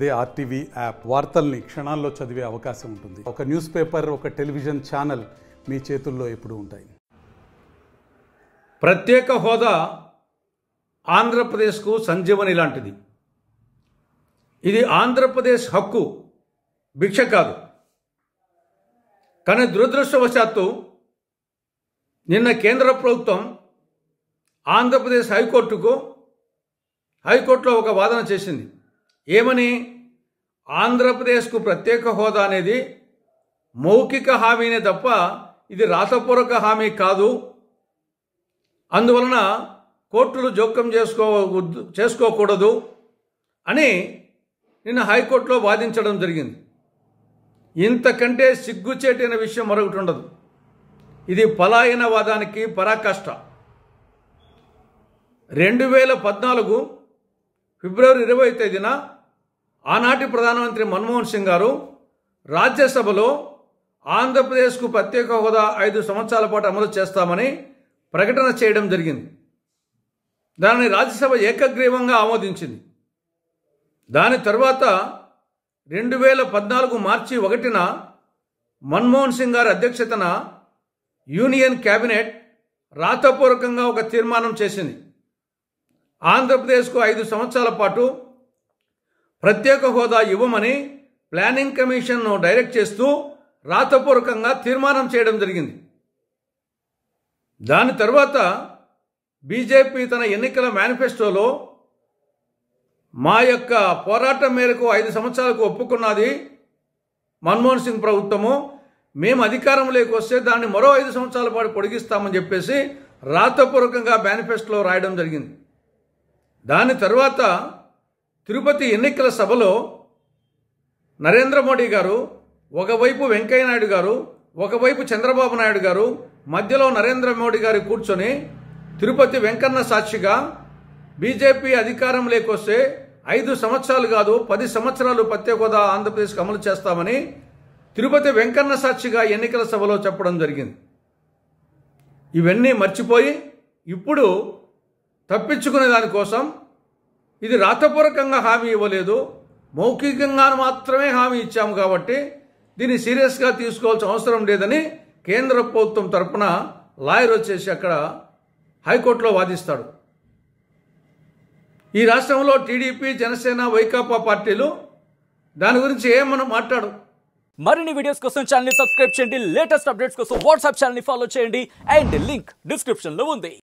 అదే RTV app వార్తల్ని క్షణాల్లో చదివే అవకాశం ఉంటుంది. ఒక న్యూస్ పేపర్, ఒక టెలివిజన్ ఛానల్ మీ చేతుల్లో ఎప్పుడూ ఉంటాయి. ప్రత్యేక హోదా ఆంధ్రప్రదేశ్కు సంజీవని లాంటిది. ఇది ఆంధ్రప్రదేశ్ హక్కు, భిక్ష కాదు. కానీ దురదృష్టవశాత్తు నిన్న కేంద్ర ప్రభుత్వం ఆంధ్రప్రదేశ్ హైకోర్టులో ఒక వాదన చేసింది. ఏమని? ఆంధ్రప్రదేశ్కు ప్రత్యేక హోదా అనేది మౌఖిక హామీనే తప్ప ఇది రాతపూర్వక హామీ కాదు. అందువలన కోర్టులు జోక్యం చేసుకోకూడదు అని నిన్న హైకోర్టులో వాదించడం జరిగింది. ఇంతకంటే సిగ్గుచేటైన విషయం మరొకటి ఉండదు. ఇది పలాయనవాదానికి పరాకాష్ట. 2014 ఫిబ్రవరి 20వ తేదీన ఆనాటి ప్రధానమంత్రి మన్మోహన్ సింగ్ గారు రాజ్యసభలో ఆంధ్రప్రదేశ్కు ప్రత్యేక హోదా 5 సంవత్సరాల పాటు అమలు చేస్తామని ప్రకటన చేయడం జరిగింది. దానిని రాజ్యసభ ఏకగ్రీవంగా ఆమోదించింది. దాని తర్వాత 2014 మార్చి 1న మన్మోహన్ సింగ్ గారి అధ్యక్షతన యూనియన్ క్యాబినెట్ రాతపూర్వకంగా ఒక తీర్మానం చేసింది. ఆంధ్రప్రదేశ్కు 5 సంవత్సరాల పాటు ప్రత్యేక హోదా ఇవ్వమని ప్లానింగ్ కమిషన్ను డైరెక్ట్ చేస్తూ రాతపూర్వకంగా తీర్మానం చేయడం జరిగింది. దాని తర్వాత బీజేపీ తన ఎన్నికల మేనిఫెస్టోలో మా యొక్క పోరాటం మేరకు 5 సంవత్సరాలకు ఒప్పుకున్నది మన్మోహన్ సింగ్ ప్రభుత్వము, మేము అధికారంలోకి వస్తే దాన్ని మరో 5 సంవత్సరాల పాటు పొడిగిస్తామని చెప్పేసి రాతపూర్వకంగా మేనిఫెస్టోలో రాయడం జరిగింది. దాని తర్వాత తిరుపతి ఎన్నికల సభలో నరేంద్ర మోడీ గారు, ఒకవైపు వెంకయ్య నాయుడు గారు, ఒకవైపు చంద్రబాబు నాయుడు గారు, మధ్యలో నరేంద్ర మోడీ గారు కూర్చొని తిరుపతి వెంకన్న సాక్షిగా బీజేపీ అధికారంలోకి వస్తే 5 సంవత్సరాలు కాదు 10 సంవత్సరాలు ప్రత్యేక హోదా ఆంధ్రప్రదేశ్కి అమలు చేస్తామని తిరుపతి వెంకన్న సాక్షిగా ఎన్నికల సభలో చెప్పడం జరిగింది. ఇవన్నీ మర్చిపోయి ఇప్పుడు తప్పించుకునే దానికోసం ఇది రాతపూర్వకంగా హామీ ఇవ్వలేదు, మౌఖికంగా మాత్రమే హామీ ఇచ్చాము కాబట్టి దీన్ని సీరియస్గా తీసుకోవాల్సిన అవసరం లేదని కేంద్ర ప్రభుత్వం తరపున లాయర్ వచ్చేసి అక్కడ హైకోర్టులో వాదిస్తాడు. ఈ రాష్ట్రంలో టీడీపీ, జనసేన, వైకాపా పార్టీలు దాని గురించి ఏమన్నా మాట్లాడు. మరిన్ని వీడియోస్ కోసం ఛానల్ ని సబ్స్క్రైబ్ చేయండి. లేటెస్ట్ అప్డేట్స్ కోసం వాట్సాప్ ఛానల్ ని ఫాలో చేయండి. అండ్ లింక్ డిస్క్రిప్షన్ లో ఉంది.